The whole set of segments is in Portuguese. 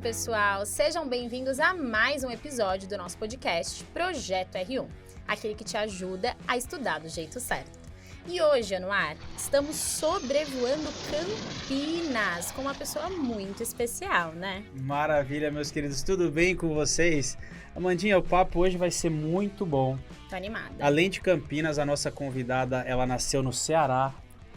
pessoal! Sejam bem-vindos a mais um episódio do nosso podcast Projeto R1, aquele que te ajuda a estudar do jeito certo. E hoje, Anuar, estamos sobrevoando Campinas com uma pessoa muito especial, né? Maravilha, meus queridos, tudo bem com vocês? Amandinha, o papo hoje vai ser muito bom. Tô animada. Além de Campinas, a nossa convidada, ela nasceu no Ceará,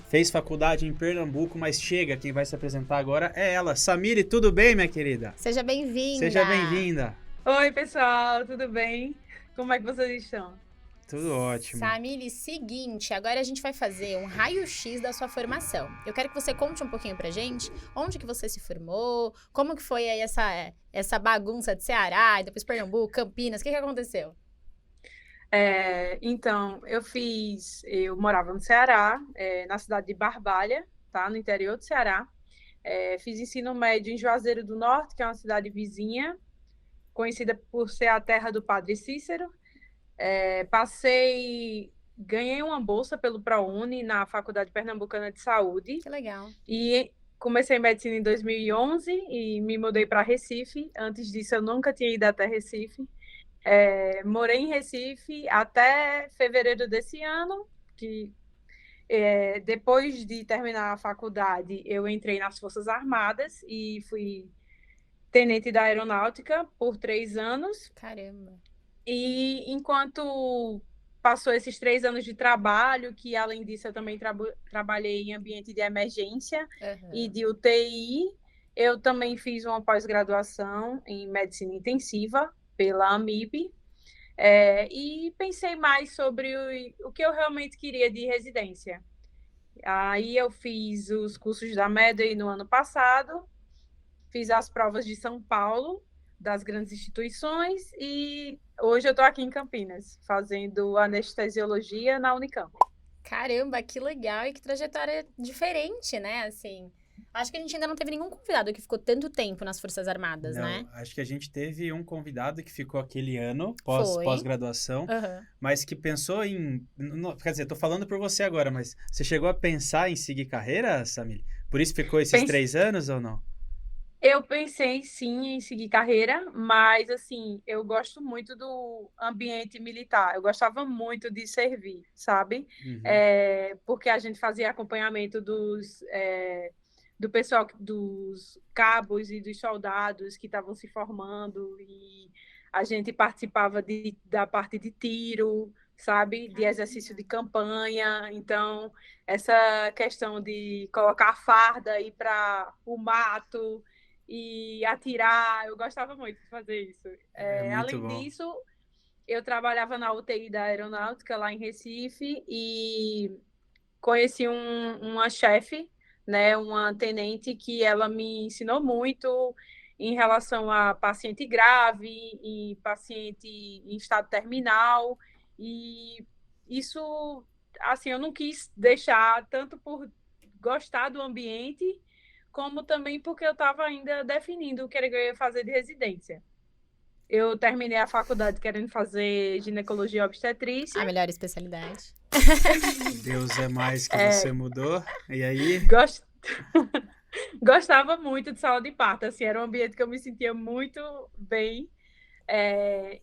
fez faculdade em Pernambuco, mas chega, quem vai se apresentar agora é ela. Samire, tudo bem, minha querida? Seja bem-vinda! Seja bem-vinda! Oi, pessoal, tudo bem? Como é que vocês estão? Tudo ótimo. Samire, seguinte, agora a gente vai fazer um raio-x da sua formação. Eu quero que você conte um pouquinho pra gente onde que você se formou, como que foi aí essa bagunça de Ceará, e depois Pernambuco, Campinas, o que aconteceu? Então, eu morava no Ceará, na cidade de Barbalha, tá? No interior do Ceará. Fiz ensino médio em Juazeiro do Norte, que é uma cidade vizinha, conhecida por ser a terra do Padre Cícero. Ganhei uma bolsa pelo ProUni na Faculdade Pernambucana de Saúde. Que legal. E comecei medicina em 2011 e me mudei para Recife. Antes disso, eu nunca tinha ido até Recife. Morei em Recife até fevereiro desse ano, que depois de terminar a faculdade, eu entrei nas Forças Armadas e fui tenente da Aeronáutica por 3 anos. Caramba! E enquanto passou esses 3 anos de trabalho, que além disso eu também trabalhei em ambiente de emergência e de UTI, eu também fiz uma pós-graduação em medicina intensiva pela AMIB, e pensei mais sobre o que eu realmente queria de residência. Aí eu fiz os cursos da Medway no ano passado, fiz as provas de São Paulo, das grandes instituições, e hoje eu estou aqui em Campinas, fazendo anestesiologia na Unicamp. Caramba, que legal e que trajetória diferente, né? Assim, acho que a gente ainda não teve nenhum convidado que ficou tanto tempo nas Forças Armadas, Não, né? acho que a gente teve um convidado que ficou aquele ano, Foi. pós-graduação, mas que pensou em... Quer dizer, tô falando por você agora, mas você chegou a pensar em seguir carreira, Samir? Por isso ficou esses 3 anos ou não? Eu pensei, sim, em seguir carreira, mas, assim, eu gosto muito do ambiente militar. Eu gostava muito de servir, sabe? Uhum. Porque a gente fazia acompanhamento do pessoal, dos cabos e dos soldados que estavam se formando, e a gente participava da parte de tiro, sabe? De exercício de campanha. Então, essa questão de colocar a farda, ir para o mato e atirar, eu gostava muito de fazer isso. Muito Além bom. disso, eu trabalhava na UTI da Aeronáutica, lá em Recife, e conheci uma chefe, né, uma tenente, que ela me ensinou muito em relação a paciente grave e paciente em estado terminal, e isso, assim, eu não quis deixar, tanto por gostar do ambiente, como também porque eu estava ainda definindo o que eu ia fazer de residência. Eu terminei a faculdade querendo fazer ginecologia e obstetrícia. A melhor especialidade. Deus é mais que você mudou. E aí? Gostava muito de sala de parto, assim, era um ambiente que eu me sentia muito bem.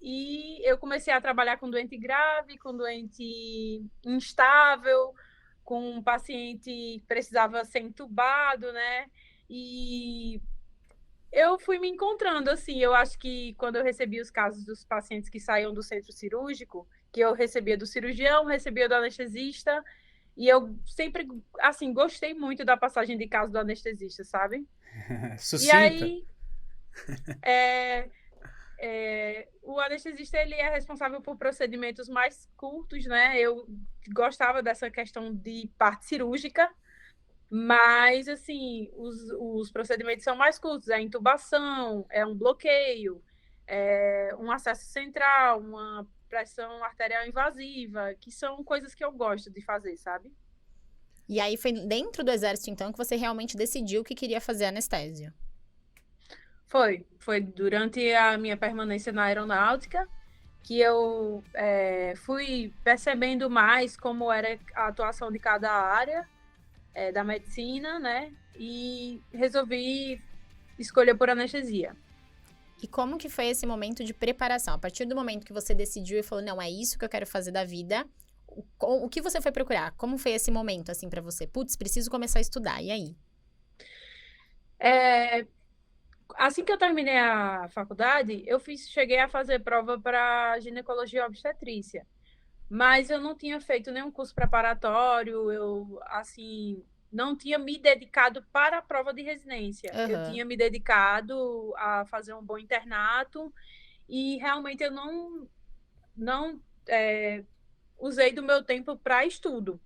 E eu comecei a trabalhar com doente grave, com doente instável, com um paciente que precisava ser entubado, né? E eu fui me encontrando, assim, eu acho que quando eu recebi os casos dos pacientes que saíam do centro cirúrgico, que eu recebia do cirurgião, recebia do anestesista, e eu sempre, assim, gostei muito da passagem de caso do anestesista, sabe? Sucinta. E aí, o anestesista, ele é responsável por procedimentos mais curtos, né? Eu gostava dessa questão de parte cirúrgica, mas, assim, os procedimentos são mais curtos. É intubação, é um bloqueio, um acesso central, uma pressão arterial invasiva, que são coisas que eu gosto de fazer, sabe? E aí foi dentro do exército, então, que você realmente decidiu que queria fazer anestésio? Foi durante a minha permanência na aeronáutica que eu fui percebendo mais como era a atuação de cada área da medicina, né? E resolvi escolher por anestesia. E como que foi esse momento de preparação? A partir do momento que você decidiu e falou, não, é isso que eu quero fazer da vida, o que você foi procurar? Como foi esse momento, assim, pra você? Putz, preciso começar a estudar, e aí? Assim que eu terminei a faculdade, cheguei a fazer prova para ginecologia e obstetrícia. Mas eu não tinha feito nenhum curso preparatório, assim, não tinha me dedicado para a prova de residência. Eu tinha me dedicado a fazer um bom internato e realmente eu não usei do meu tempo para estudo.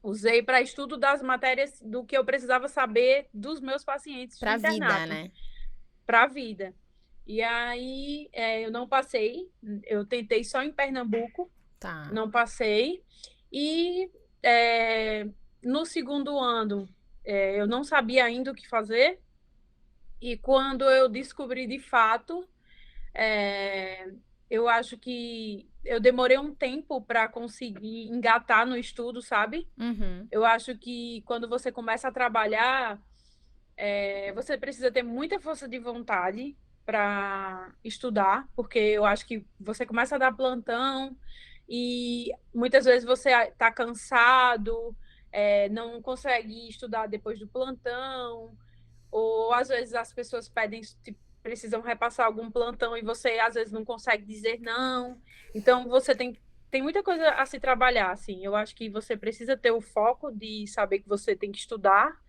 Usei para estudo das matérias do que eu precisava saber dos meus pacientes de internato. Para a vida, né? Para a vida. E aí eu não passei, eu tentei só em Pernambuco. Tá. Não passei. E no segundo ano, eu não sabia ainda o que fazer. E quando eu descobri de fato, eu acho que eu demorei um tempo para conseguir engatar no estudo, sabe? Uhum. Eu acho que quando você começa a trabalhar, você precisa ter muita força de vontade para estudar, porque eu acho que você começa a dar plantão e muitas vezes você está cansado, não consegue estudar depois do plantão, ou às vezes as pessoas pedem, precisam repassar algum plantão e você às vezes não consegue dizer não. Então você tem muita coisa a se trabalhar, assim. Eu acho que você precisa ter o foco de saber que você tem que estudar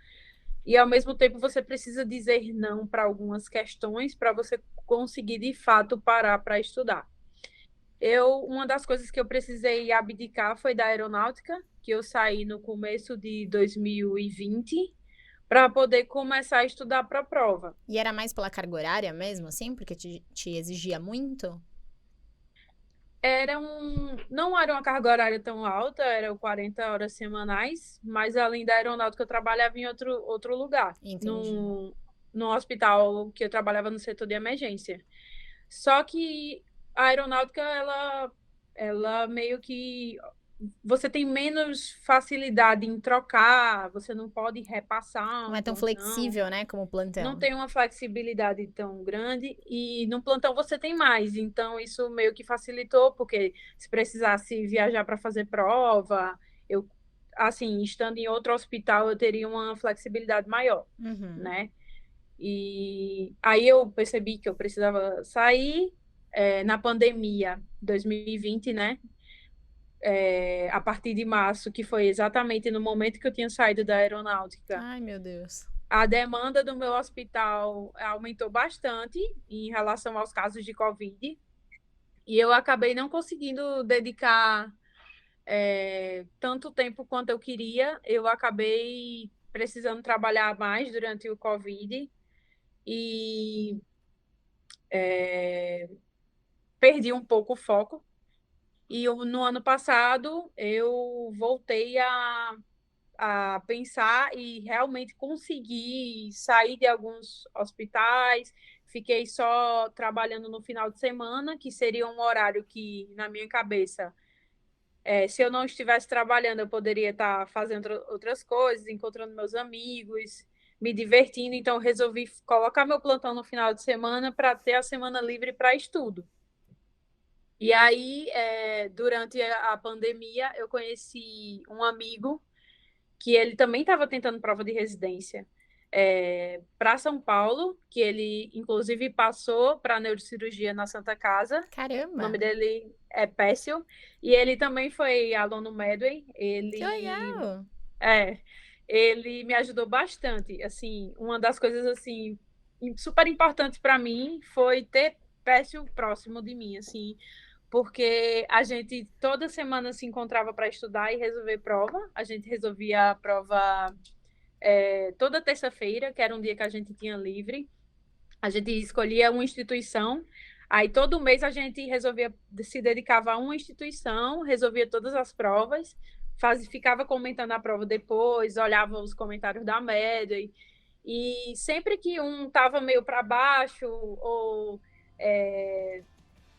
e ao mesmo tempo você precisa dizer não para algumas questões para você conseguir de fato parar para estudar. Uma das coisas que eu precisei abdicar foi da aeronáutica, que eu saí no começo de 2020 para poder começar a estudar para a prova. E era mais pela carga horária mesmo, assim? Porque te exigia muito? Não era uma carga horária tão alta, eram 40 horas semanais, mas além da aeronáutica eu trabalhava em outro lugar. Entendi. No hospital que eu trabalhava no setor de emergência. Só que a aeronáutica, ela meio que você tem menos facilidade em trocar, você não pode repassar. Não é tão flexível, né, como o plantão. Não tem uma flexibilidade tão grande e no plantão você tem mais. Então isso meio que facilitou, porque se precisasse viajar para fazer prova, assim, estando em outro hospital, eu teria uma flexibilidade maior, né? E aí eu percebi que eu precisava sair na pandemia 2020, né? A partir de março, que foi exatamente no momento que eu tinha saído da aeronáutica. Ai, meu Deus. A demanda do meu hospital aumentou bastante em relação aos casos de Covid. E eu acabei não conseguindo dedicar tanto tempo quanto eu queria. Eu acabei precisando trabalhar mais durante o Covid. E perdi um pouco o foco. E no ano passado, eu voltei a pensar e realmente consegui sair de alguns hospitais. Fiquei só trabalhando no final de semana, que seria um horário que, na minha cabeça, se eu não estivesse trabalhando, eu poderia estar fazendo outras coisas, encontrando meus amigos, me divertindo. Então, resolvi colocar meu plantão no final de semana para ter a semana livre para estudo. E aí, durante a pandemia, eu conheci um amigo que ele também estava tentando prova de residência para São Paulo, que ele, inclusive, passou para neurocirurgia na Santa Casa. Caramba! O nome dele é Pécio. E ele também foi aluno Medway. Que legal! Ele me ajudou bastante. Assim, uma das coisas assim super importantes para mim foi ter Pécio próximo de mim, assim, porque a gente toda semana se encontrava para estudar e resolver prova. A gente resolvia a prova toda terça-feira, que era um dia que a gente tinha livre. A gente escolhia uma instituição, aí todo mês a gente se dedicava a uma instituição, resolvia todas as provas, ficava comentando a prova depois, olhava os comentários da média, e sempre que um estava meio para baixo, ou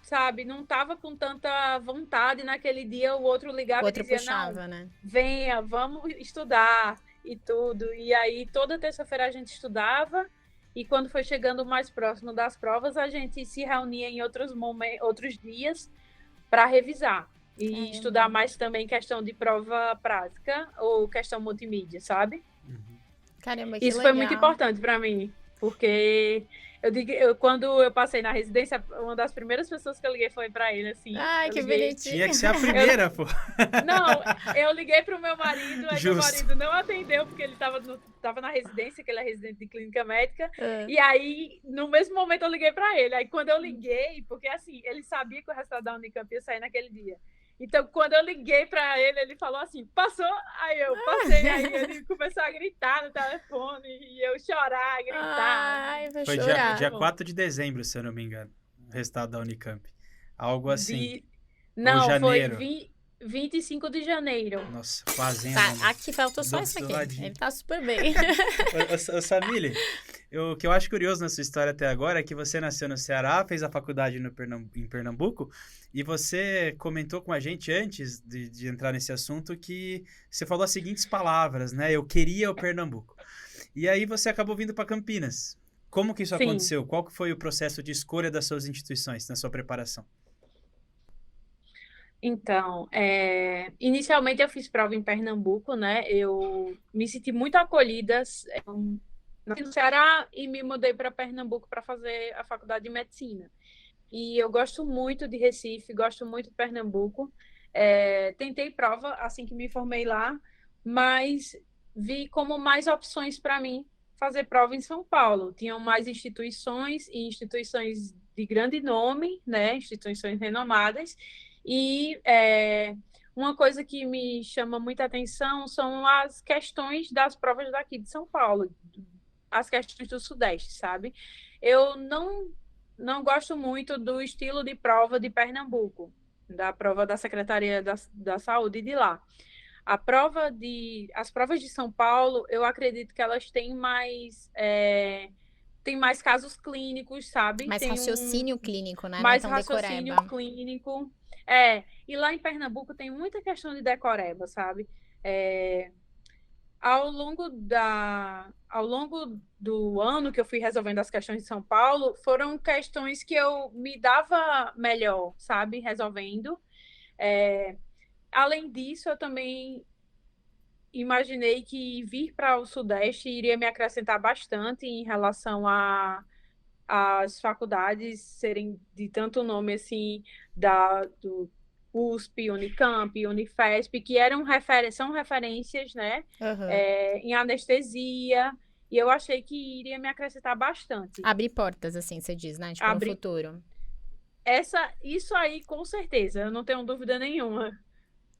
sabe, não estava com tanta vontade naquele dia, o outro ligava e dizia, puxava, não, né? Venha, vamos estudar e tudo. E aí, toda terça-feira a gente estudava E quando foi chegando mais próximo das provas, a gente se reunia em outros dias para revisar. E estudar mais também questão de prova prática ou questão multimídia, sabe? Caramba, que Isso legal. foi muito importante para mim, porque quando eu passei na residência, uma das primeiras pessoas que eu liguei foi para ele, assim. Ai, que bonitinho. Tinha que ser a primeira, pô. Não, eu liguei pro meu marido, aí meu marido não atendeu, porque ele tava na residência, que ele é residente de clínica médica, e aí, no mesmo momento, eu liguei para ele. Aí, quando eu liguei, porque assim, ele sabia que o resultado da Unicamp ia sair naquele dia. Então, quando eu liguei para ele, ele falou assim, passou? Aí eu passei, aí ele começou a gritar no telefone, e eu chorar, gritar. Ai, vou Foi chorar. dia 4 de dezembro, se eu não me engano, o resultado da Unicamp. Algo assim. Não, janeiro. Foi 25 de janeiro. Nossa, fazendo. Tá, aqui faltou só isso aqui. Ladinho. Ele tá super bem. Ô, Samile, o que eu acho curioso na sua história até agora é que você nasceu no Ceará, fez a faculdade em Pernambuco, e você comentou com a gente antes de entrar nesse assunto que você falou as seguintes palavras, né? Eu queria o Pernambuco. E aí você acabou vindo para Campinas. Como que isso aconteceu? Qual que foi o processo de escolha das suas instituições na sua preparação? Então, inicialmente eu fiz prova em Pernambuco, né? Eu me senti muito acolhida no Ceará e me mudei para Pernambuco para fazer a faculdade de medicina. E eu gosto muito de Recife, gosto muito de Pernambuco. Tentei prova assim que me formei lá, mas vi como mais opções para mim fazer prova em São Paulo. Tinham mais instituições e instituições de grande nome, né? Instituições renomadas. E uma coisa que me chama muita atenção são as questões das provas daqui de São Paulo, as questões do Sudeste, sabe? Eu não gosto muito do estilo de prova de Pernambuco, da prova da Secretaria da Saúde de lá. As provas de São Paulo, eu acredito que elas têm mais casos clínicos, sabe? Mais raciocínio clínico, né? Mais raciocínio clínico. E lá em Pernambuco tem muita questão de decoreba, sabe? Ao longo do ano que eu fui resolvendo as questões de São Paulo, foram questões que eu me dava melhor, sabe? Resolvendo. Além disso, eu também imaginei que vir para o Sudeste iria me acrescentar bastante em relação às faculdades serem de tanto nome assim, do USP, Unicamp, Unifesp, que são referências, né? Em anestesia, e eu achei que iria me acrescentar bastante. Abrir portas, assim, você diz, né? Tipo, no futuro. Isso aí, com certeza, eu não tenho dúvida nenhuma.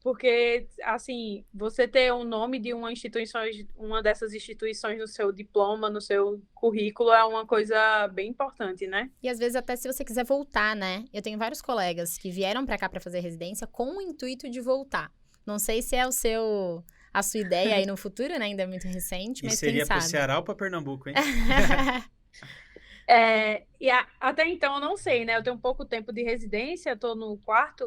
Porque, assim, você ter o nome de uma dessas instituições no seu diploma, no seu currículo, é uma coisa bem importante, né? E às vezes até se você quiser voltar, né? Eu tenho vários colegas que vieram pra cá pra fazer residência com o intuito de voltar. Não sei se é a sua ideia aí no futuro, né? Ainda é muito recente, mas quem sabe. E seria pro Ceará ou pra Pernambuco, hein? Até então eu não sei, né? Eu tenho pouco tempo de residência, eu tô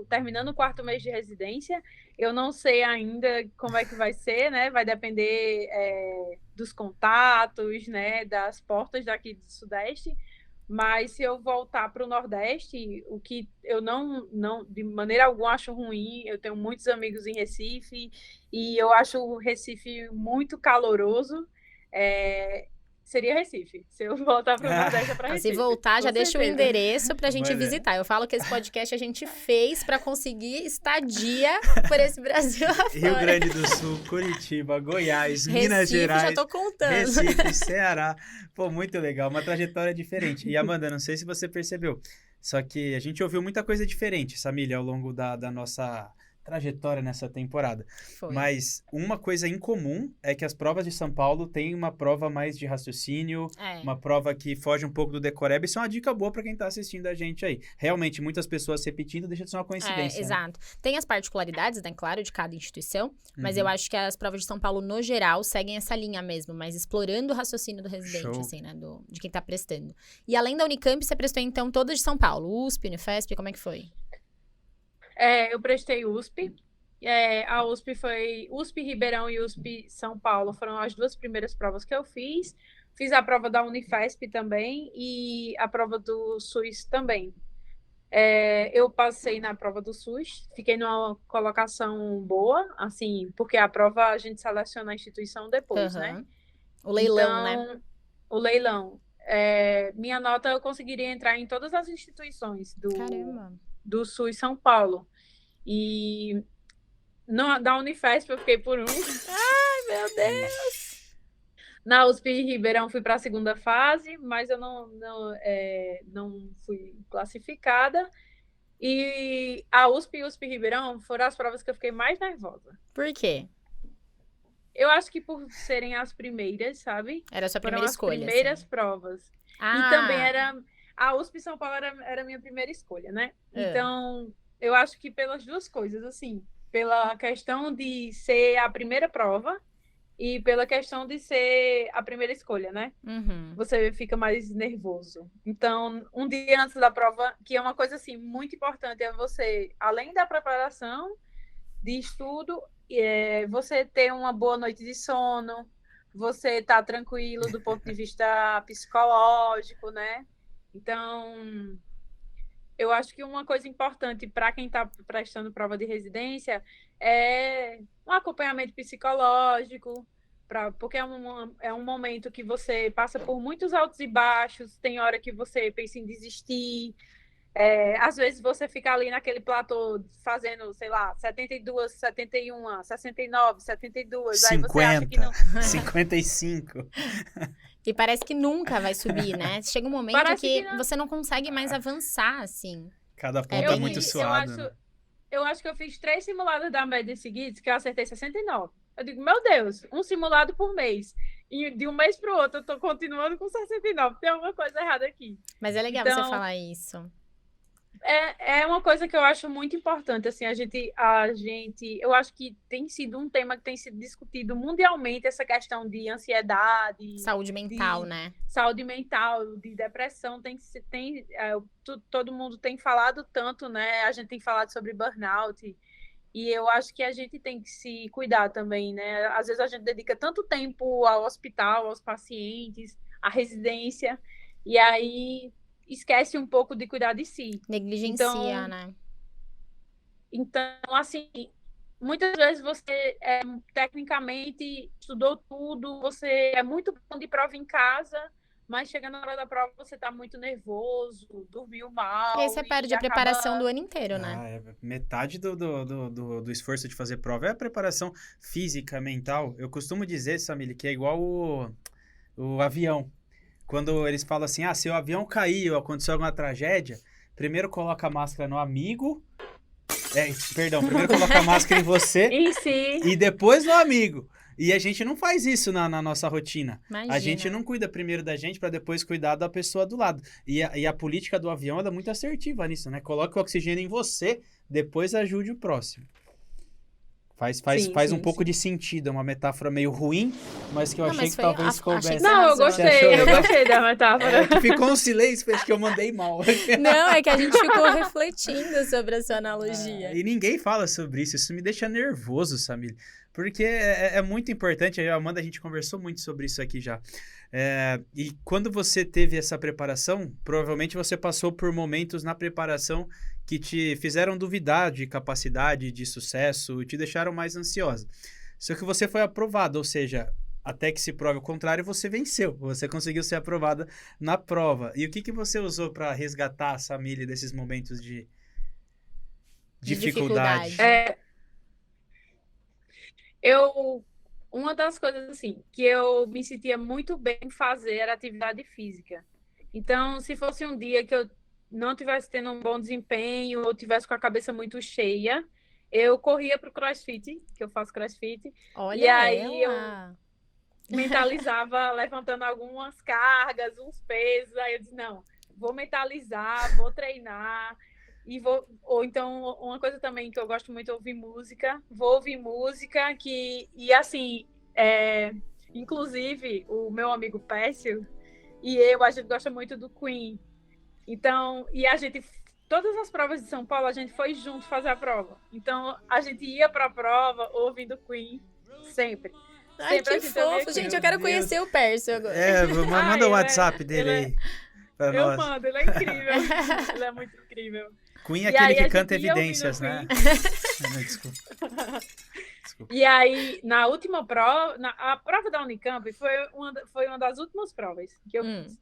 terminando o 4º mês de residência. Eu não sei ainda como é que vai ser, né? Vai depender dos contatos, né? Das portas daqui do Sudeste. Mas se eu voltar para o Nordeste, o que eu não de maneira alguma acho ruim, eu tenho muitos amigos em Recife e eu acho o Recife muito caloroso. Seria Recife. Se eu voltar para o Nordeste, é para Recife. Se voltar, já deixa o endereço pra gente visitar. Eu falo que esse podcast a gente fez pra conseguir estadia por esse Brasil afora. Rio Grande do Sul, Curitiba, Goiás, Recife, Minas Gerais. Já tô contando. Recife, Ceará. Pô, muito legal. Uma trajetória diferente. E Amanda, não sei se você percebeu, só que a gente ouviu muita coisa diferente, Samília, ao longo da nossa trajetória nessa temporada. Foi. Mas uma coisa em comum é que as provas de São Paulo têm uma prova mais de raciocínio, uma prova que foge um pouco do decoreba. Isso é uma dica boa para quem está assistindo a gente aí. Realmente, muitas pessoas repetindo deixa de ser uma coincidência. Exato. Tem as particularidades, né, claro, de cada instituição, mas eu acho que as provas de São Paulo, no geral, seguem essa linha mesmo, mas explorando o raciocínio do residente, assim, né, de quem está prestando. E além da Unicamp, você prestou, então, todas de São Paulo? USP, Unifesp, como é que foi? Eu prestei USP. A USP foi USP Ribeirão e USP São Paulo foram as 2 primeiras provas que eu fiz. Fiz a prova da Unifesp também e a prova do SUS também. Eu passei na prova do SUS, fiquei numa colocação boa, assim, porque a prova a gente seleciona a instituição depois, né? O leilão, né? O leilão. Minha nota eu conseguiria entrar em todas as instituições do SUS São Paulo. E da Unifesp eu fiquei por um. Ai, meu Deus! Na USP Ribeirão fui para a segunda fase, mas eu não fui classificada. E a USP e USP Ribeirão foram as provas que eu fiquei mais nervosa. Por quê? Eu acho que por serem as primeiras, sabe? Era a sua primeira escolha. As primeiras provas. E também a USP São Paulo era a minha primeira escolha, né? Então, eu acho que pelas duas coisas, assim, pela questão de ser a primeira prova e pela questão de ser a primeira escolha, né? Você fica mais nervoso. Então, um dia antes da prova, que é uma coisa, assim, muito importante, é você, além da preparação de estudo, você ter uma boa noite de sono, você tá tranquilo do ponto de vista psicológico, né? Então, eu acho que uma coisa importante para quem está prestando prova de residência é um acompanhamento psicológico, porque é um momento que você passa por muitos altos e baixos, tem hora que você pensa em desistir, às vezes você fica ali naquele platô fazendo, sei lá, 72, 71, 69, 72, 50, aí você acha que não... 55. E parece que nunca vai subir, né? Chega um momento que você não consegue mais avançar, assim. Cada ponto é muito suado. Eu acho que eu fiz 3 simulados da média seguidos que eu acertei 69. Eu digo, meu Deus, um simulado por mês. E de um mês para o outro eu tô continuando com 69. Tem alguma coisa errada aqui. Mas é legal você falar isso. É uma coisa que eu acho muito importante, assim, eu acho que tem sido um tema que tem sido discutido mundialmente, essa questão de ansiedade, saúde mental, né? Saúde mental, de depressão, todo mundo tem falado tanto, né? A gente tem falado sobre burnout, e eu acho que a gente tem que se cuidar também, né? Às vezes a gente dedica tanto tempo ao hospital, aos pacientes, à residência, e aí esquece um pouco de cuidar de si. Negligencia, né? Então, assim, muitas vezes você tecnicamente estudou tudo, você é muito bom de prova em casa, mas chegando na hora da prova você está muito nervoso, dormiu mal. E aí você perde a preparação do ano inteiro, né? Metade do esforço de fazer prova é a preparação física, mental. Eu costumo dizer, Samile, que é igual o avião. Quando eles falam assim, se o avião caiu, aconteceu alguma tragédia, primeiro coloca a máscara no amigo, primeiro coloca a máscara em você e depois no amigo. E a gente não faz isso na nossa rotina. Imagina. A gente não cuida primeiro da gente para depois cuidar da pessoa do lado. E a política do avião é muito assertiva nisso, né? Coloque o oxigênio em você, depois ajude o próximo. Faz um pouco de sentido, é uma metáfora meio ruim, mas que eu achei que talvez coubesse. Não, eu gostei da metáfora. Que ficou um silêncio, acho que eu mandei mal. Não, é que a gente ficou refletindo sobre a sua analogia. E ninguém fala sobre isso me deixa nervoso, Samir, porque é muito importante, a Amanda, a gente conversou muito sobre isso aqui já. E quando você teve essa preparação, provavelmente você passou por momentos na preparação que te fizeram duvidar de capacidade, de sucesso, e te deixaram mais ansiosa. Só que você foi aprovada, ou seja, até que se prove o contrário, você venceu. Você conseguiu ser aprovada na prova. E o que você usou para resgatar a Samile desses momentos de dificuldade? Uma das coisas, assim, que eu me sentia muito bem em fazer era atividade física. Então, se fosse um dia que eu não tivesse tendo um bom desempenho ou tivesse com a cabeça muito cheia, eu corria pro CrossFit, que eu faço CrossFit. Olha, e aí eu mentalizava levantando algumas cargas, uns pesos. Aí eu disse, não, vou mentalizar, vou treinar. Ou então, uma coisa também que eu gosto muito é ouvir música. Vou ouvir música inclusive, o meu amigo Pécio e a gente gosta muito do Queen. Então, todas as provas de São Paulo, a gente foi junto fazer a prova. Então, a gente ia para a prova ouvindo Queen sempre. Ai, que fofo. Gente, eu quero conhecer o Pércio agora. Manda o WhatsApp dele aí pra nós. Eu mando, ele é incrível. Ele é muito incrível. Queen é aquele que canta Evidências, né? Não, desculpa. E aí, na última prova, a prova da Unicamp foi uma das últimas provas que eu fiz.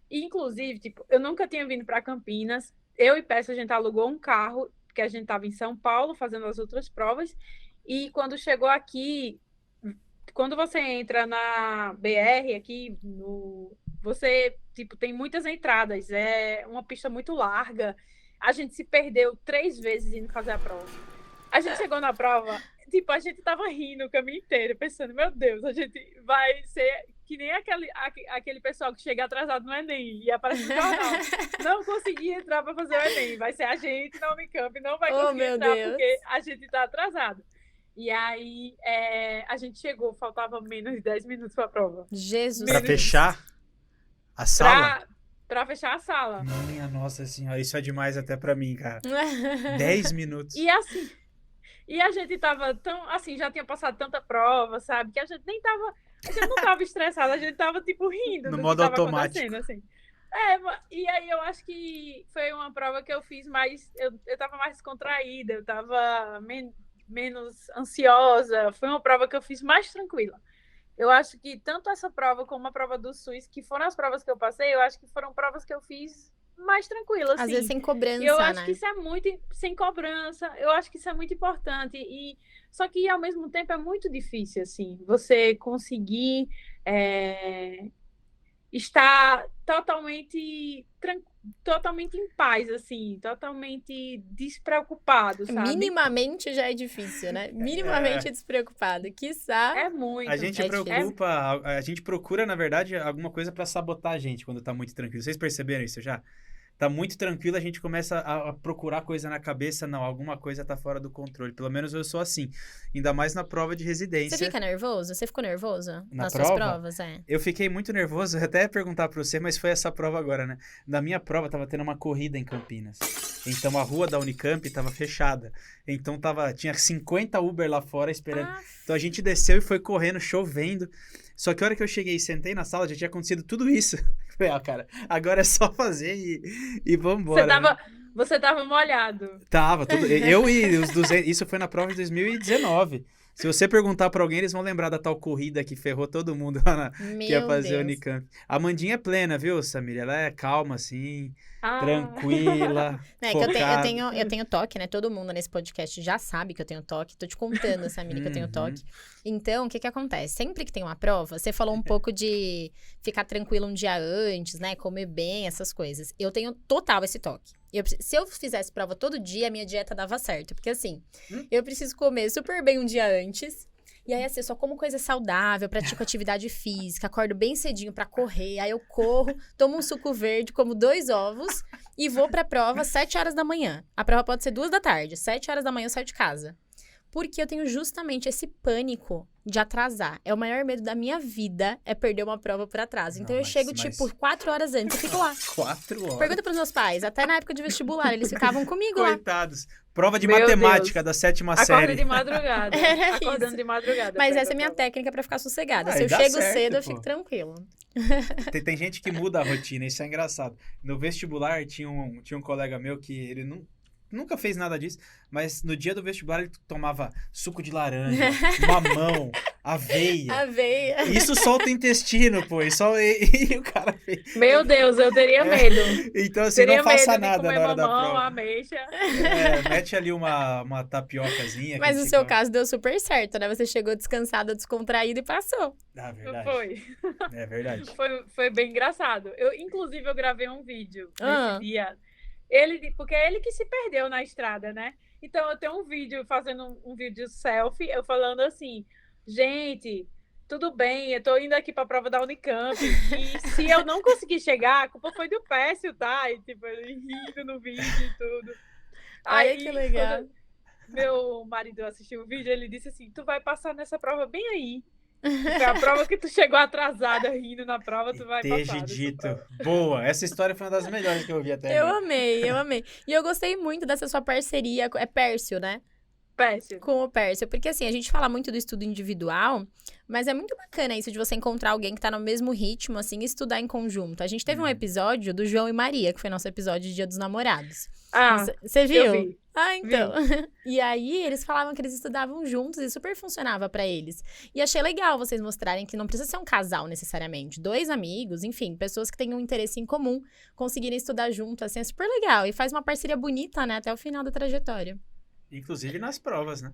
E, inclusive, tipo, eu nunca tinha vindo para Campinas. Eu e Peça, a gente alugou um carro, porque a gente estava em São Paulo fazendo as outras provas. E quando chegou aqui, quando você entra na BR aqui, você, tipo, tem muitas entradas. É uma pista muito larga. A gente se perdeu 3 vezes indo fazer a prova. A gente chegou na prova, tipo, a gente tava rindo o caminho inteiro, pensando, meu Deus, a gente vai ser que nem aquele pessoal que chega atrasado no Enem e aparece no jornal. Não consegui entrar para fazer o Enem. Vai ser a gente na Unicamp, não vai conseguir entrar porque a gente tá atrasado. E aí, a gente chegou, faltava menos de 10 minutos para a prova. Jesus. Para fechar a sala? Pra fechar a sala. Minha nossa senhora, isso é demais até pra mim, cara. 10 minutos. E assim, a gente tava tão, assim, já tinha passado tanta prova, sabe? Que a gente não tava estressada, a gente tava, tipo, rindo no do modo que tava automático. acontecendo, assim. E aí eu acho que foi uma prova que eu fiz mais, eu tava mais descontraída, eu tava menos ansiosa, foi uma prova que eu fiz mais tranquila. Eu acho que tanto essa prova como a prova do SUS, que foram as provas que eu passei, eu acho que foram provas que eu fiz mais tranquilas. Às vezes sem cobrança, eu acho que isso é muito... Sem cobrança, eu acho que isso é muito importante. Só que, ao mesmo tempo, é muito difícil, assim, você conseguir estar totalmente em paz, assim, totalmente despreocupado, sabe? Minimamente já é difícil, né? Minimamente despreocupado. Quiçá... É muito. A gente a gente procura, na verdade, alguma coisa pra sabotar a gente quando tá muito tranquilo. Vocês perceberam isso já? Tá muito tranquilo, a gente começa a procurar coisa na cabeça. Não, alguma coisa tá fora do controle. Pelo menos eu sou assim. Ainda mais na prova de residência. Você fica nervoso? Você ficou nervoso nas prova? suas provas? Eu fiquei muito nervoso. Eu até ia perguntar pra você, mas foi essa prova agora, né? Na minha prova, tava tendo uma corrida em Campinas. Então, a rua da Unicamp tava fechada. Então, tinha 50 Uber lá fora esperando. Então, a gente desceu e foi correndo, chovendo. Só que a hora que eu cheguei e sentei na sala, já tinha acontecido tudo isso. Falei, cara, agora é só fazer e vambora. Você tava molhado. Tava, tudo. Eu e os 200... Isso foi na prova de 2019. Se você perguntar pra alguém, eles vão lembrar da tal corrida que ferrou todo mundo lá que ia fazer o Unicamp. A Mandinha é plena, viu, Samir? Ela é calma, assim, tranquila, focada. Eu tenho toque, né? Todo mundo nesse podcast já sabe que eu tenho toque. Tô te contando, Samir, que eu tenho toque. Então, o que acontece? Sempre que tem uma prova, você falou um pouco de ficar tranquilo um dia antes, né? Comer bem, essas coisas. Eu tenho total esse toque. Se eu fizesse prova todo dia, a minha dieta dava certo. Porque assim, eu preciso comer super bem um dia antes. E aí, assim, eu só como coisa saudável, pratico atividade física, acordo bem cedinho pra correr. Aí eu corro, tomo um suco verde, como 2 ovos e vou pra prova às 7 horas da manhã. A prova pode ser 2 da tarde, 7 horas da manhã eu saio de casa. Porque eu tenho justamente esse pânico de atrasar. É o maior medo da minha vida, é perder uma prova por atraso. Então eu chego, tipo, 4 horas antes, eu fico lá. 4 horas? Pergunta pros meus pais, até na época de vestibular, eles ficavam comigo lá. Coitados. Prova de matemática da 7ª série. Acorda de madrugada. Acordando de madrugada. Mas essa é minha técnica pra ficar sossegada. Se eu chego cedo, eu fico tranquilo. Tem gente que muda a rotina, isso é engraçado. No vestibular, tinha um colega meu que ele nunca fez nada disso, mas no dia do vestibular ele tomava suco de laranja, mamão, aveia. Isso solta o intestino, pô. E o cara fez. Meu Deus, eu teria medo. Então, assim, não faça nada na hora da mamão, prova. Ameixa. Mete ali uma tapiocazinha. Mas no seu caso deu super certo, né? Você chegou descansada, descontraída e passou. Ah, verdade. Foi. É verdade. Foi bem engraçado. Inclusive, eu gravei um vídeo nesse dia. Porque é ele que se perdeu na estrada, né? Então, eu tenho um vídeo, fazendo um vídeo selfie, eu falando assim, gente, tudo bem, eu tô indo aqui pra prova da Unicamp, e se eu não conseguir chegar, a culpa foi do Pécio, tá? E, tipo, ele rindo no vídeo e tudo. Ai, que legal. Meu marido assistiu o vídeo, ele disse assim, tu vai passar nessa prova bem aí. É a prova que tu chegou atrasada rindo na prova, tu vai passar. Dito. Boa, essa história foi uma das melhores que eu vi até agora. Eu amei. E eu gostei muito dessa sua parceria. É Pércio, né? Pércio. Com o Pércio, porque assim, a gente fala muito do estudo individual, mas é muito bacana isso de você encontrar alguém que tá no mesmo ritmo, assim, e estudar em conjunto. A gente teve um episódio do João e Maria, que foi nosso episódio de Dia dos Namorados. Você viu? Eu vi. Ah, então. E aí, eles falavam que eles estudavam juntos e super funcionava pra eles. E achei legal vocês mostrarem que não precisa ser um casal, necessariamente. 2 amigos, enfim, pessoas que têm um interesse em comum, conseguirem estudar junto, assim, é super legal. E faz uma parceria bonita, né, até o final da trajetória. Inclusive nas provas, né?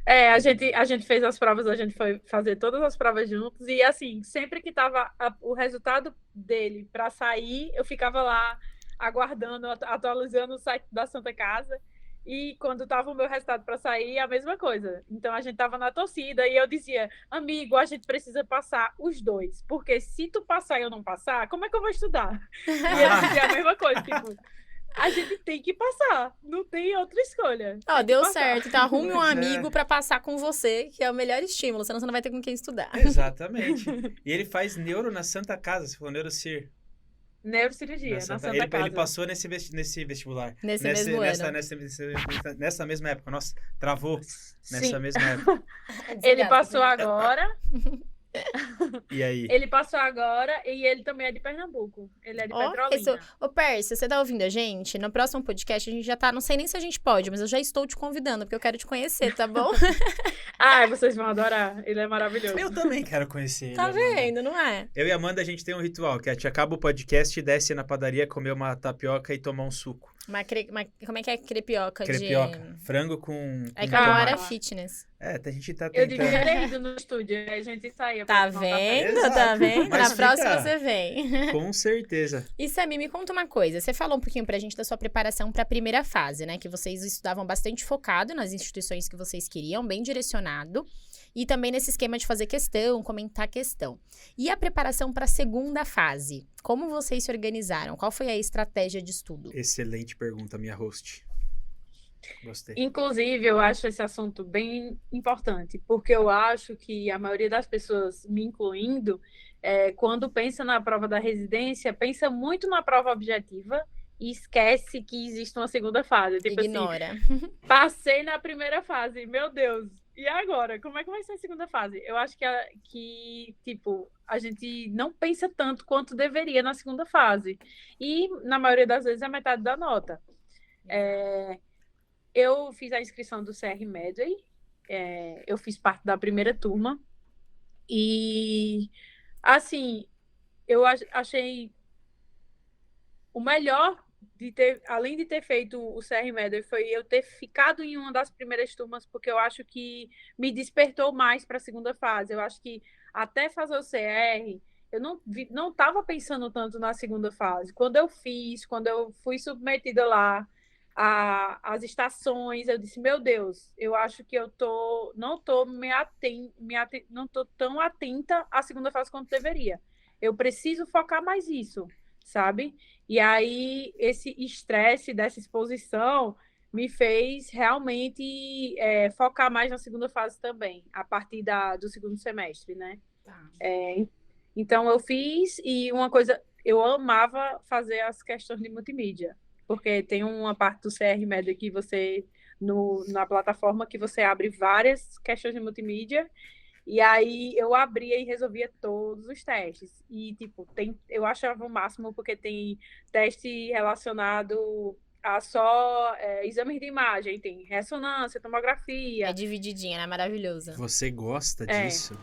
A gente fez as provas, a gente foi fazer todas as provas juntos. E, assim, sempre que tava o resultado dele pra sair, eu ficava lá aguardando, atualizando o site da Santa Casa. E quando tava o meu resultado para sair, a mesma coisa. Então a gente tava na torcida e eu dizia, amigo, a gente precisa passar os 2, porque se tu passar e eu não passar, como é que eu vou estudar? E ele dizia a mesma coisa, tipo, a gente tem que passar, não tem outra escolha. Ó, deu certo, então arrume um amigo pra passar com você, que é o melhor estímulo, senão você não vai ter com quem estudar. Exatamente. E ele faz neuro na Santa Casa, você falou neurocir. Neurocirurgia, na Santa Casa. Ele passou nesse vestibular. Nesse mesmo ano. Nessa mesma época. Nossa, travou nessa Sim. mesma época. Ele passou agora. E aí? Ele passou agora e ele também é de Pernambuco. Ele é de Petrolina. Ô, Pércio, você tá ouvindo a gente? No próximo podcast a gente já tá... Não sei nem se a gente pode, mas eu já estou te convidando, porque eu quero te conhecer, tá bom? Vocês vão adorar. Ele é maravilhoso. Eu também quero conhecer ele. Tá vendo, não é? Eu e a Amanda, a gente tem um ritual, que a gente acaba o podcast e desce na padaria, comer uma tapioca e tomar um suco. Como é que é crepioca? Crepioca. Frango com É que agora é fitness. A gente tá Eu tentando. devia ter ido no estúdio, a gente saía. Tá vendo? Exato. Tá vendo? Mas Na próxima fica- você vem. Com certeza. E Samir, me conta uma coisa. Você falou um pouquinho pra gente da sua preparação pra primeira fase, né? Que vocês estudavam bastante focado nas instituições que vocês queriam, bem direcionado. E também nesse esquema de fazer questão, comentar questão. E a preparação pra segunda fase? Como vocês se organizaram? Qual foi a estratégia de estudo? Excelente pergunta, minha host. Gostei. Inclusive, eu acho esse assunto bem importante, porque eu acho que a maioria das pessoas, me incluindo, quando pensa na prova da residência, pensa muito na prova objetiva e esquece que existe uma segunda fase. Tipo Ignora. assim, passei na primeira fase, meu Deus, e agora? Como é que vai ser a segunda fase? Eu acho que tipo, a gente não pensa tanto quanto deveria na segunda fase. E, na maioria das vezes, é metade da nota. Eu fiz a inscrição do CR Medway, eu fiz parte da primeira turma. E, assim, eu achei o melhor além de ter feito o CR Medway, foi eu ter ficado em uma das primeiras turmas, porque eu acho que me despertou mais para a segunda fase. Eu acho que até fazer o CR, eu não estava pensando tanto na segunda fase. Quando eu fui submetida lá às estações, eu disse, meu Deus, eu acho que eu não estou tão atenta à segunda fase quanto deveria. Eu preciso focar mais nisso, sabe? E aí, esse estresse dessa exposição me fez realmente focar mais na segunda fase também, a partir do segundo semestre, né? Tá. Então, eu fiz, e uma coisa, eu amava fazer as questões de multimídia, porque tem uma parte do CR Med que você, na plataforma, que você abre várias questões de multimídia. E aí eu abria e resolvia todos os testes. E, tipo, eu achava o máximo, porque tem teste relacionado a só exames de imagem, tem ressonância, tomografia. É divididinha, né? Maravilhoso. Você gosta disso?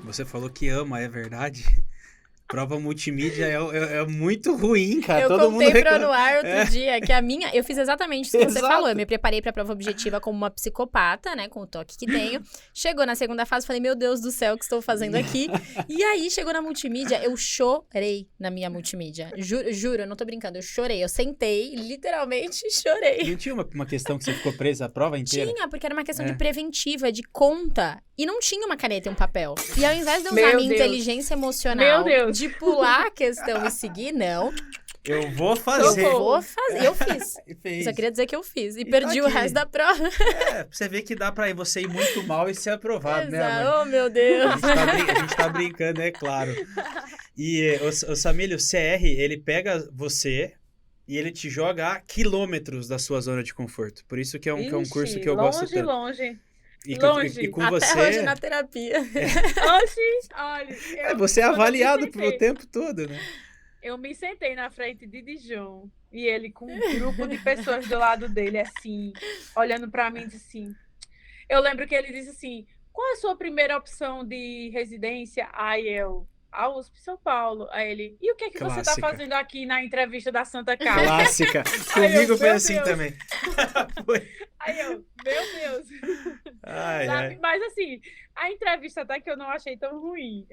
Você falou que ama, é verdade? Prova multimídia é muito ruim, cara. Eu Todo contei mundo pra Anuar outro dia que eu fiz exatamente isso que você Exato. falou. Eu me preparei pra prova objetiva como uma psicopata, né? Com o toque que tenho. Chegou na segunda fase, falei, meu Deus do céu, o que estou fazendo aqui? E aí, chegou na multimídia, eu chorei na minha multimídia. Juro, eu não tô brincando, eu chorei. Eu sentei, literalmente chorei. Não tinha uma questão que você ficou presa a prova inteira? Tinha, porque era uma questão de preventiva, de conta. E não tinha uma caneta e um papel. E ao invés de eu usar minha inteligência emocional de pular a questão e seguir, não. Eu vou fazer. Eu fiz. Só queria dizer que eu fiz. E perdi o resto da prova. Você vê que dá pra você ir muito mal e ser aprovado, né, amor? Oh, meu Deus. A gente tá brincando, é claro. E o Samílio, o CR, ele pega você E ele te joga a quilômetros da sua zona de conforto. Por isso que é um curso que eu gosto tanto. Longe. E com Até você... hoje na terapia. Olha, você é avaliado pelo tempo todo, né? Eu me sentei na frente de Dijon e ele com um grupo de pessoas do lado dele, assim, olhando para mim, disse assim... Eu lembro que ele disse assim, qual é a sua primeira opção de residência? Aí eu, a USP São Paulo. Aí ele, e o que é que você está fazendo aqui na entrevista da Santa Casa? Clássica. Comigo foi assim também. Aí eu, meu Deus. Ai. Mas assim, a entrevista até que eu não achei tão ruim.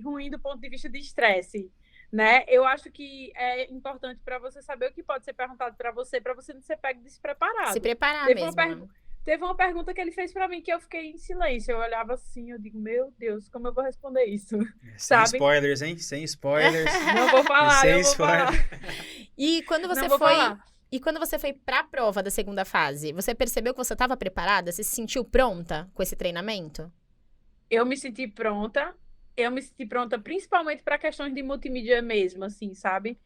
Ruim do ponto de vista de estresse. Né? Eu acho que é importante para você saber o que pode ser perguntado para você não ser pego despreparado. Se preparar mesmo. Teve uma pergunta que ele fez para mim que eu fiquei em silêncio. Eu olhava assim, eu digo, meu Deus, como eu vou responder isso? Sem spoilers, hein? Sem spoilers. Não vou falar, sem spoilers. E quando você foi para a prova da segunda fase, você percebeu que você estava preparada? Você se sentiu pronta com esse treinamento? Eu me senti pronta. Eu me senti pronta principalmente para questões de multimídia mesmo, assim, sabe?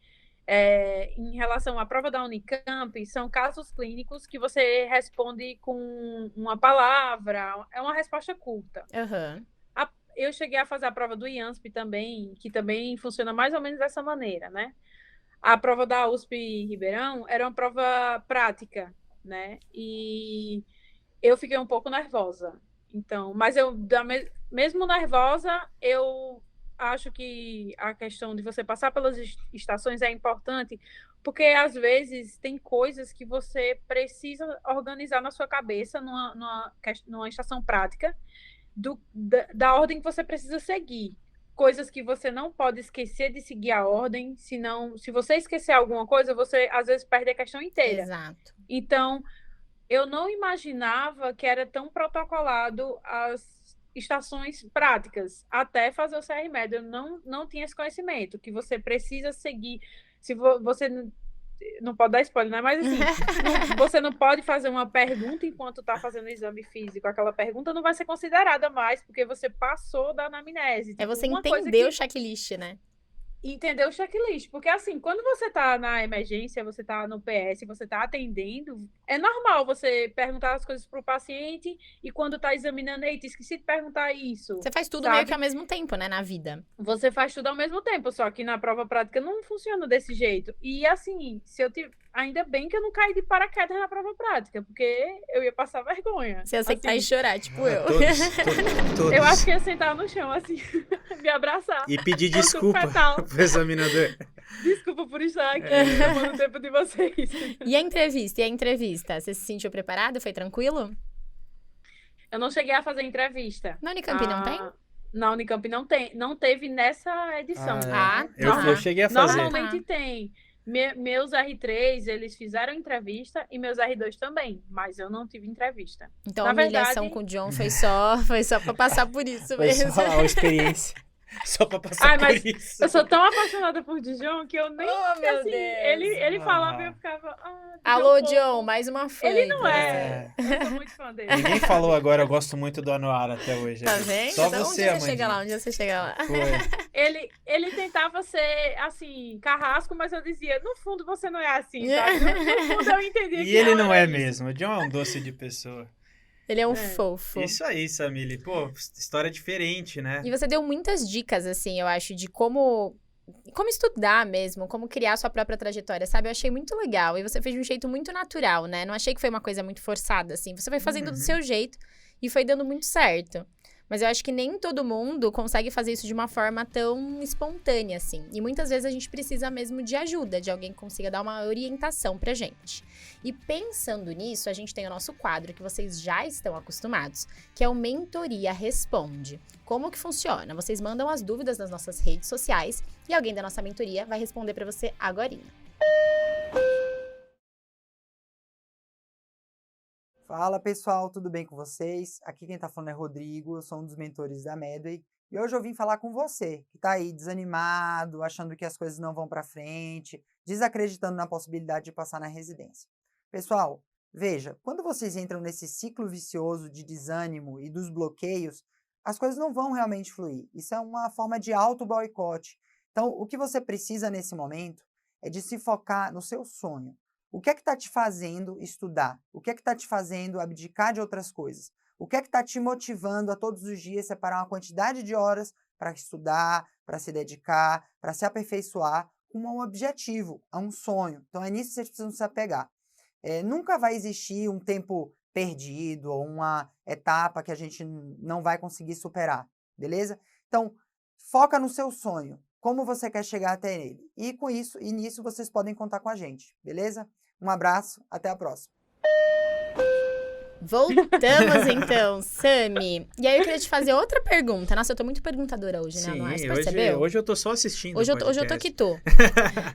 Em relação à prova da Unicamp, são casos clínicos que você responde com uma palavra, é uma resposta curta. Uhum. Eu cheguei a fazer a prova do IANSP também, que também funciona mais ou menos dessa maneira, né? A prova da USP Ribeirão era uma prova prática, né? E eu fiquei um pouco nervosa. Então, mas mesmo nervosa, eu acho que a questão de você passar pelas estações é importante, porque às vezes tem coisas que você precisa organizar na sua cabeça numa estação prática da ordem que você precisa seguir. Coisas que você não pode esquecer de seguir a ordem, senão, se você esquecer alguma coisa, você às vezes perde a questão inteira. Exato. Então, eu não imaginava que era tão protocolado as estações práticas, até fazer o CR-MED. Eu não tinha esse conhecimento, que você precisa seguir. Se você não pode dar spoiler, né? Mas assim, você não pode fazer uma pergunta enquanto está fazendo o exame físico. Aquela pergunta não vai ser considerada mais, porque você passou da anamnese. É você entender o checklist, né? Entender o checklist, porque assim, quando você tá na emergência, você tá no PS, você tá atendendo, é normal você perguntar as coisas pro paciente e quando tá examinando, eita, esqueci de perguntar isso. Você faz tudo sabe? meio que ao mesmo tempo, né, na vida. Você faz tudo ao mesmo tempo, só que na prova prática não funciona desse jeito. E assim, ainda bem que eu não caí de paraquedas na prova prática, porque eu ia passar vergonha. Você ia aceitar e chorar, tipo eu. Todos. Eu acho que ia sentar no chão, assim, me abraçar. E pedir desculpa pro examinador. Desculpa por estar aqui tomando tempo de vocês. E a entrevista? Você se sentiu preparada? Foi tranquilo? Eu não cheguei a fazer entrevista. Na Unicamp não tem? Na Unicamp não teve nessa edição. Eu cheguei a fazer. Normalmente tem. Meus R3, eles fizeram entrevista e meus R2 também, mas eu não tive entrevista. Então a humilhação com o John foi só pra passar por isso mesmo. Foi só a experiência. Só pra passar por isso. Eu sou tão apaixonada por Dijon que eu nem... meu assim, Deus. Ele falava e eu ficava... Alô, John, mais uma fã. Ele não é. Eu sou muito fã dele. Ninguém falou agora, eu gosto muito do Anuara até hoje. Tá vendo? Só então, você, um dia você chega lá. Foi. Ele tentava ser, assim, carrasco, mas eu dizia, no fundo você não é assim, sabe? No fundo eu entendia que ele não é mesmo. O John é um doce de pessoa. Ele é um fofo. Isso aí, Samile. Pô, história diferente, né? E você deu muitas dicas, assim, eu acho, de como estudar mesmo, como criar sua própria trajetória, sabe? Eu achei muito legal. E você fez de um jeito muito natural, né? Não achei que foi uma coisa muito forçada, assim. Você foi fazendo do seu jeito e foi dando muito certo. Mas eu acho que nem todo mundo consegue fazer isso de uma forma tão espontânea, assim. E muitas vezes a gente precisa mesmo de ajuda, de alguém que consiga dar uma orientação pra gente. E pensando nisso, a gente tem o nosso quadro que vocês já estão acostumados, que é o Mentoria Responde. Como que funciona? Vocês mandam as dúvidas nas nossas redes sociais e alguém da nossa mentoria vai responder pra você agorinha. Fala pessoal, tudo bem com vocês? Aqui quem tá falando é Rodrigo, eu sou um dos mentores da Medway e hoje eu vim falar com você, que tá aí desanimado, achando que as coisas não vão pra frente, desacreditando na possibilidade de passar na residência. Pessoal, veja, quando vocês entram nesse ciclo vicioso de desânimo e dos bloqueios, as coisas não vão realmente fluir. Isso é uma forma de auto-boicote. Então, o que você precisa nesse momento é de se focar no seu sonho. O que é que está te fazendo estudar? O que é que está te fazendo abdicar de outras coisas? O que é que está te motivando a todos os dias separar uma quantidade de horas para estudar, para se dedicar, para se aperfeiçoar com um objetivo, a um sonho? Então é nisso que vocês precisam se apegar. Nunca vai existir um tempo perdido ou uma etapa que a gente não vai conseguir superar, beleza? Então, foca no seu sonho, como você quer chegar até ele. E com isso, e nisso vocês podem contar com a gente, beleza? Um abraço, até a próxima. Voltamos então, Sami. E aí eu queria te fazer outra pergunta. Nossa, eu tô muito perguntadora hoje, né, Anuar? Você percebeu? Hoje eu tô só assistindo. Hoje eu tô que tô.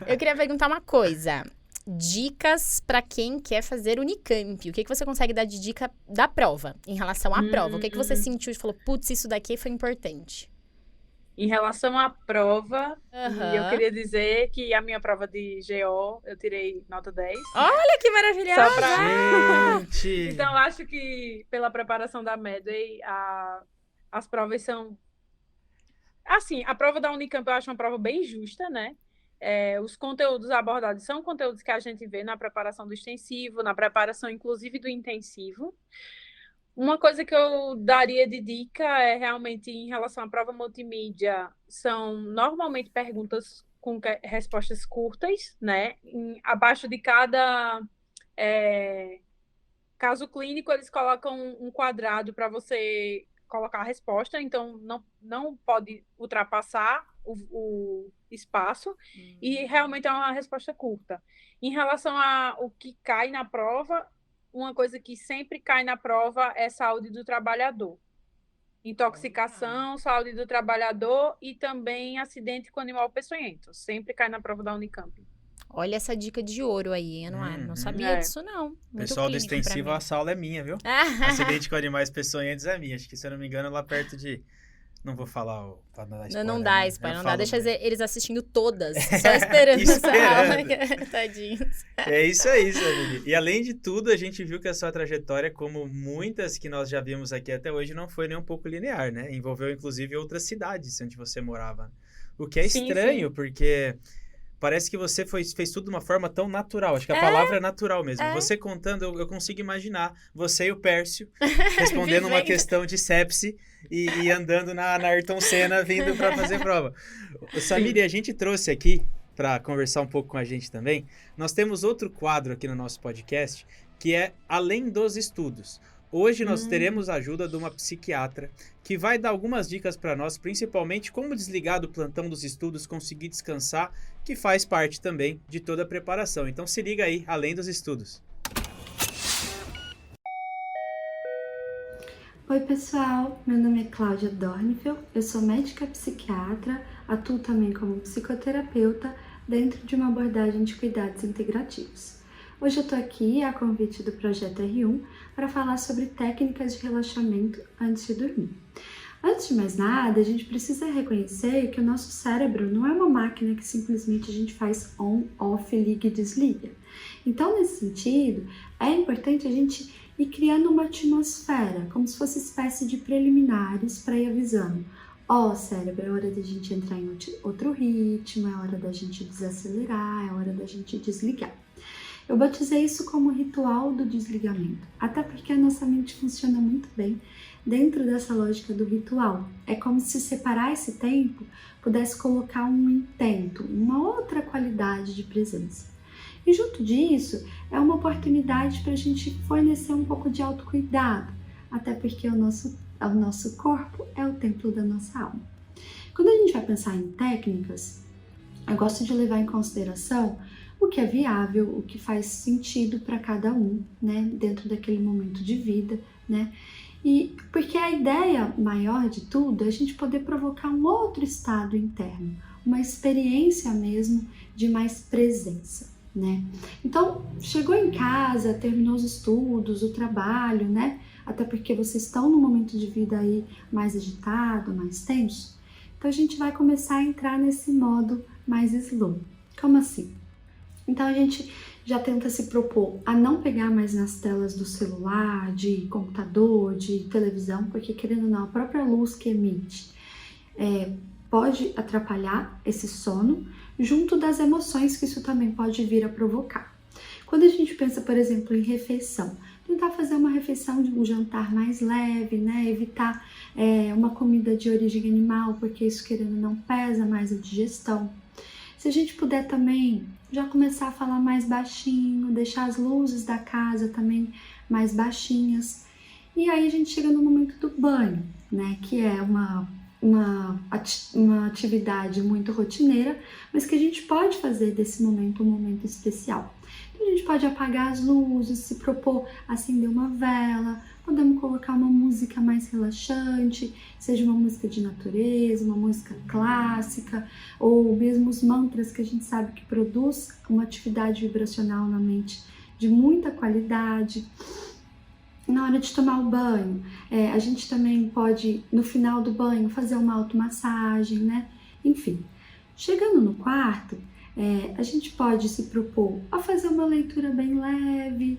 Eu queria perguntar uma coisa. Dicas para quem quer fazer Unicamp. O que você consegue dar de dica da prova, em relação à prova? O que você sentiu e falou, putz, isso daqui foi importante? Em relação à prova, eu queria dizer que a minha prova de GO, eu tirei nota 10. Olha que maravilhosa! Gente! Então, acho que pela preparação da Medway, as provas são... Assim, a prova da Unicamp eu acho uma prova bem justa, né? Os conteúdos abordados são conteúdos que a gente vê na preparação do extensivo, na preparação, inclusive, do intensivo. Uma coisa que eu daria de dica é realmente em relação à prova multimídia, são normalmente perguntas com respostas curtas, né? Abaixo de cada caso clínico, eles colocam um quadrado para você colocar a resposta, então não pode ultrapassar o espaço, e realmente é uma resposta curta. Em relação ao que cai na prova, uma coisa que sempre cai na prova é saúde do trabalhador. Intoxicação, saúde do trabalhador e também acidente com animal peçonhento. Sempre cai na prova da Unicamp. Olha essa dica de ouro aí, Anuar. Não sabia disso, não. Muito pessoal do extensivo, a sala é minha, viu? Acidente com animais peçonhentos é minha. Acho que, se eu não me engano, lá perto de... Não vou falar o... Não dá spoiler, não dá. Deixa eles assistindo todas, só esperando essa aula. Tadinhos. É isso aí, Samir. E além de tudo, a gente viu que a sua trajetória, como muitas que nós já vimos aqui até hoje, não foi nem um pouco linear, né? Envolveu, inclusive, outras cidades onde você morava. O que é estranho, porque... Parece que você fez tudo de uma forma tão natural. Acho que a palavra é natural mesmo. Você contando, eu consigo imaginar você e o Pércio respondendo uma questão de sepsi e andando na Ayrton Senna vindo para fazer prova. Samir, a gente trouxe aqui, para conversar um pouco com a gente também, nós temos outro quadro aqui no nosso podcast, que é Além dos Estudos. Hoje nós teremos a ajuda de uma psiquiatra que vai dar algumas dicas para nós, principalmente como desligar do plantão dos estudos, conseguir descansar, que faz parte também de toda a preparação. Então se liga aí, Além dos Estudos. Oi pessoal, meu nome é Cláudia Dornfeld, eu sou médica psiquiatra, atuo também como psicoterapeuta dentro de uma abordagem de cuidados integrativos. Hoje eu tô aqui a convite do Projeto R1 para falar sobre técnicas de relaxamento antes de dormir. Antes de mais nada, a gente precisa reconhecer que o nosso cérebro não é uma máquina que simplesmente a gente faz on, off, liga e desliga. Então, nesse sentido, é importante a gente ir criando uma atmosfera, como se fosse espécie de preliminares para ir avisando. Cérebro, é hora da gente entrar em outro ritmo, é hora da gente desacelerar, é hora da gente desligar. Eu batizei isso como ritual do desligamento, até porque a nossa mente funciona muito bem dentro dessa lógica do ritual. É como se separar esse tempo pudesse colocar um intento, uma outra qualidade de presença. E junto disso, é uma oportunidade para a gente fornecer um pouco de autocuidado, até porque o nosso corpo é o templo da nossa alma. Quando a gente vai pensar em técnicas, eu gosto de levar em consideração o que é viável, o que faz sentido para cada um, né, dentro daquele momento de vida, né, e porque a ideia maior de tudo é a gente poder provocar um outro estado interno, uma experiência mesmo de mais presença, né. Então, chegou em casa, terminou os estudos, o trabalho, né, até porque vocês estão num momento de vida aí mais agitado, mais tenso, então a gente vai começar a entrar nesse modo mais slow. Como assim? Então a gente já tenta se propor a não pegar mais nas telas do celular, de computador, de televisão, porque querendo ou não, a própria luz que emite pode atrapalhar esse sono, junto das emoções que isso também pode vir a provocar. Quando a gente pensa, por exemplo, em refeição, tentar fazer uma refeição de um jantar mais leve, né? Evitar uma comida de origem animal, porque isso, querendo ou não, pesa mais a digestão. Se a gente puder também já começar a falar mais baixinho, deixar as luzes da casa também mais baixinhas. E aí a gente chega no momento do banho, né? Que é uma atividade muito rotineira, mas que a gente pode fazer desse momento um momento especial. Então, a gente pode apagar as luzes, se propor acender uma vela, podemos colocar uma música mais relaxante, seja uma música de natureza, uma música clássica, ou mesmo os mantras que a gente sabe que produz uma atividade vibracional na mente de muita qualidade. Na hora de tomar o banho, a gente também pode, no final do banho, fazer uma automassagem, né? Enfim, chegando no quarto, a gente pode se propor a fazer uma leitura bem leve,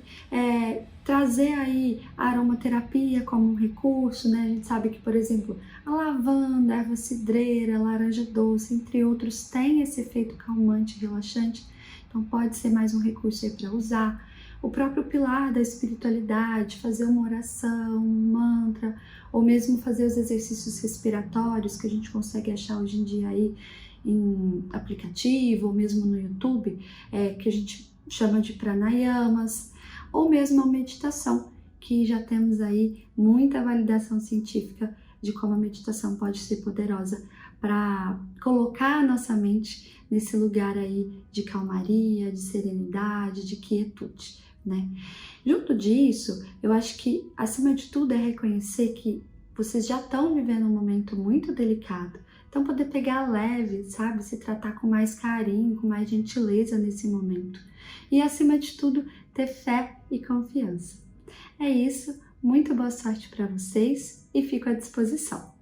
trazer aí a aromaterapia como um recurso, né? A gente sabe que, por exemplo, a lavanda, a erva cidreira, a laranja doce, entre outros, tem esse efeito calmante e relaxante, então pode ser mais um recurso aí para usar. O próprio pilar da espiritualidade, fazer uma oração, um mantra, ou mesmo fazer os exercícios respiratórios que a gente consegue achar hoje em dia aí em aplicativo, ou mesmo no YouTube, que a gente chama de pranayamas, ou mesmo a meditação, que já temos aí muita validação científica de como a meditação pode ser poderosa para colocar a nossa mente nesse lugar aí de calmaria, de serenidade, de quietude, né? Junto disso, eu acho que, acima de tudo, é reconhecer que vocês já estão vivendo um momento muito delicado. Então, poder pegar leve, sabe? Se tratar com mais carinho, com mais gentileza nesse momento. E, acima de tudo, ter fé e confiança. É isso. Muito boa sorte para vocês e fico à disposição.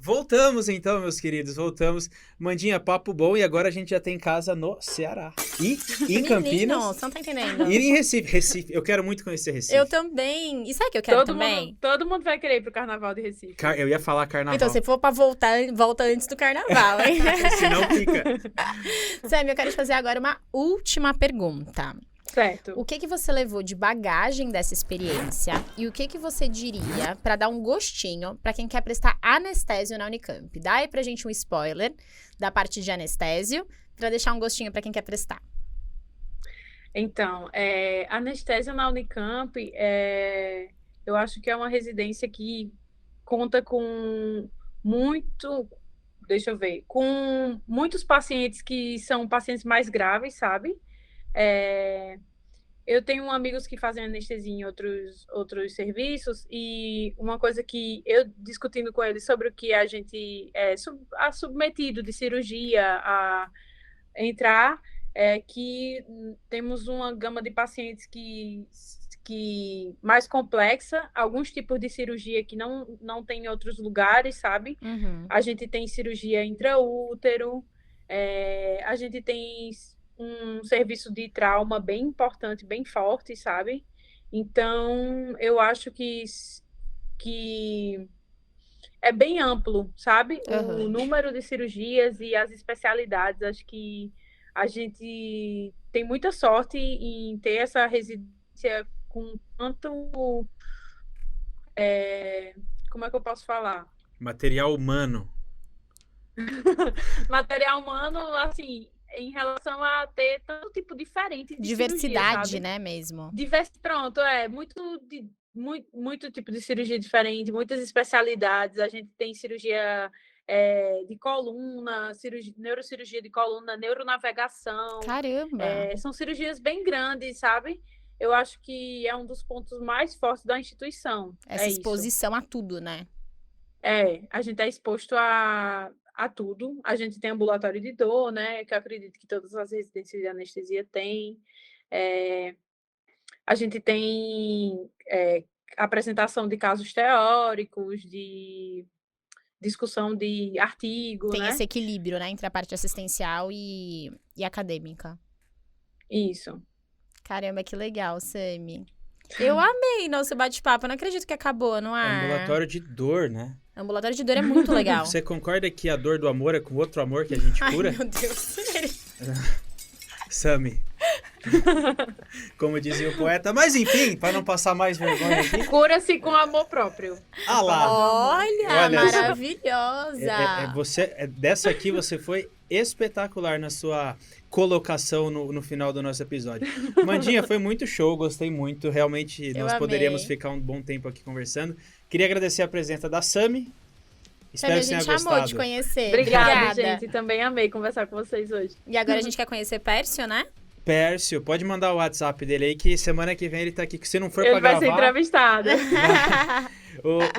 Voltamos então, meus queridos, voltamos. Mandinha, papo bom, e agora a gente já tem casa no Ceará. E em Campinas. Você não tá entendendo. E em Recife. Eu quero muito conhecer Recife. Eu também. E sabe o que eu quero também? Todo mundo vai querer ir pro Carnaval de Recife. Eu ia falar carnaval. Então, se for pra volta antes do carnaval, hein? Senão fica. Sammy, eu quero te fazer agora uma última pergunta. Certo. O que você levou de bagagem dessa experiência e o que você diria para dar um gostinho para quem quer prestar anestésio na Unicamp? Dá aí pra gente um spoiler da parte de anestésio para deixar um gostinho para quem quer prestar. Então, anestésio na Unicamp, eu acho que é uma residência que conta com com muitos pacientes que são pacientes mais graves, sabe? Eu tenho amigos que fazem anestesia em outros serviços, e uma coisa que eu discutindo com eles sobre o que a gente é submetido de cirurgia a entrar, é que temos uma gama de pacientes que mais complexa, alguns tipos de cirurgia que não tem em outros lugares, sabe? Uhum. A gente tem cirurgia intraútero, a gente tem um serviço de trauma bem importante, bem forte, sabe? Então, eu acho que é bem amplo, sabe? Uhum. O número de cirurgias e as especialidades. Acho que a gente tem muita sorte em ter essa residência com tanto... como é que eu posso falar? Material humano. Material humano, assim... em relação a ter tanto tipo diferente de diversidade, cirurgia, né, mesmo? Pronto, muito tipo de cirurgia diferente, muitas especialidades. A gente tem cirurgia de coluna, neurocirurgia de coluna, neuronavegação. Caramba! São cirurgias bem grandes, sabe? Eu acho que é um dos pontos mais fortes da instituição. Essa exposição a tudo, né? A gente é exposto a tudo. A gente tem ambulatório de dor, né? Que eu acredito que todas as residências de anestesia têm. A gente tem apresentação de casos teóricos, de discussão de artigo, Tem né? esse equilíbrio, né? Entre a parte assistencial e acadêmica. Isso. Caramba, que legal, Sammy. Eu amei nosso bate-papo. Eu não acredito que acabou, não é? Ambulatório de dor, né? Ambulatório de dor é muito legal. Você concorda que a dor do amor é com outro amor que a gente cura? Ai, meu Deus. Sami. Como dizia o poeta. Mas enfim, para não passar mais vergonha aqui. Cura-se com amor próprio. Ah lá. Olha maravilhosa. Dessa aqui você foi espetacular na sua colocação no final do nosso episódio. Mandinha, foi muito show, gostei muito. Realmente, nós poderíamos ficar um bom tempo aqui conversando. Queria agradecer a presença da Sami. Espero que você tenha gostado. A gente amou de conhecer. Obrigada, gente. Também amei conversar com vocês hoje. E agora a gente quer conhecer Pércio, né? Pércio, pode mandar o WhatsApp dele aí, que semana que vem ele tá aqui. Que se não for pra gravar... Ele vai ser entrevistado.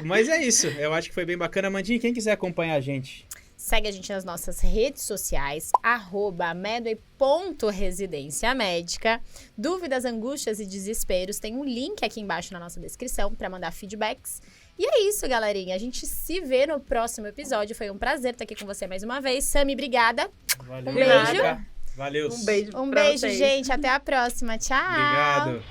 Mas é isso. Eu acho que foi bem bacana. Mandinha, quem quiser acompanhar a gente... Segue a gente nas nossas redes sociais, @medway.residência-médica. Dúvidas, angústias e desesperos, tem um link aqui embaixo na nossa descrição para mandar feedbacks. E é isso, galerinha. A gente se vê no próximo episódio. Foi um prazer estar aqui com você mais uma vez. Sami, obrigada. Valeu. Um beijo. Valeu. Um beijo. Um beijo, gente. Até a próxima. Tchau. Obrigado.